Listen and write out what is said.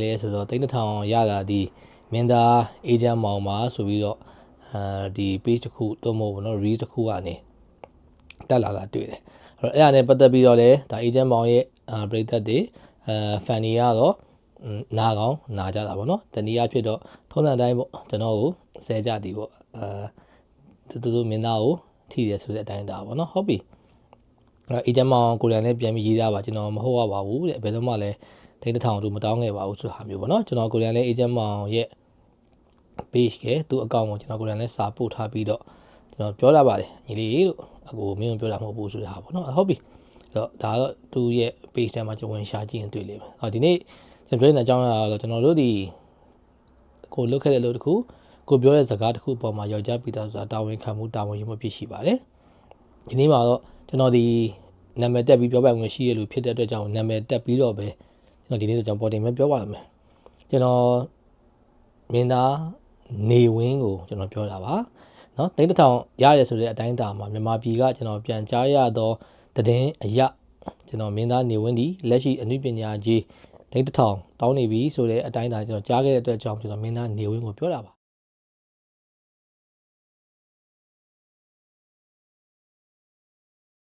လေဆိုတော့တိတ်တထောင်ရတာဒီမင်းသားအေဂျင့်မောင်ပါဆိုပြီးတော့ဒီ page တစ်ခုတော့မဟုတ်ဘူးเนาะ reel တစ်ခုကနေတက်လာတာတွေ့တယ်အဲ့ဒါနဲ့ပတ်သက်ပြီးတော့လေဒါ agent မောင်ရဲ့ပရိသတ်တွေfan တွေကတော့နာကောင်းနာကြတာပေါ့နော်တနည်းအားဖြင့်တော့ထုံးစံတိုင်းပေါ့ကျွန်တော်ကိုဆဲကြသည်ပေါ့တူမင်းသားကိုထိတယ်ဆိုတဲ့အတိုင်းဒါပေါ့နော်ဟုတ်ပြီagent မောင်ကိုရန်လည်းပြန်ပြီးရေးရပါကျွန်တော်မဟုတ်ပါဘူးတဲ့ဘယ်တော့မှလည်းတိတ်တထောင်တို့မတောင်းခဲ့ပါဘူးဆိုတာမျိုးပေါ့နော်ကျွန်တော်ကိုရန်လည်း agent မောင်ရဲ့ page ကသူ့ account ကိုကျွန်တော်ကိုရန်လည်းစာပို့ထားပြီးတော့ကျွန်တော်ပြောရပါတယ်ညီလေးလို့အကိုမင်းပြောတာမဟုတ်ဘူးဆိုတာပေါ့နော်ဟုတ်ပြီအဲ့တော့ဒါတော့သူ့ရဲ့ page ထဲမှာကျွန်တော်ဝင်ရှာကြည့်ရင်တွေ့လိမ့်မယ်ဟောဒီနေ့ကျွန်တော်ပြောတဲ့အကြောင်းအရာတော့ကျွန်တော်တို့ဒီကိုလုတ်ခဲ့တဲ့လို့တခုကိုပြောတဲ့စကားတခုပေါ်မှာယောက်ျားပြည်သားဆိုတာတာဝန်ခံမှုတာဝန်ယူမှုဖြစ်ရှိပါတယ်ဒီနေ့မှာတော့ကျွန်တော်ဒီနာမည်တက်ပြီးပြောပိုင်ခွင့်ရှိရလို့ဖြစ်တဲ့အတွက်ကြောင့်နာမည်တက်ပြီးတော့ပဲကျွန်တော်ဒီနေ့ကျွန်တော်ပေါ်တင်မဲ့ပြောပါရမယ်ကျွန်တော်မင်းသားနေဝင်းကိုကျွန်တော်ပြောတာပါเนาะတိတ်တထောင်ရရဆိုတဲ့အတိုင်းအတာမှာမြန်မာပြည်ကကျွန်တော်ပြန်ကြားရတော့တည်င်းအရာကျွန်တော်မင်းသားနေဝင်းဒီလက်ရှိအနုပညာကြီးတိတ်တထောင်တောင်းနေပြီဆိုတဲ့အတိုင်းအတာကျွန်တော်ကြားခဲ့တဲ့အတွက်ကြောင့်ကျွန်တော်မင်းသားနေဝင်းကိုပြောတာပါ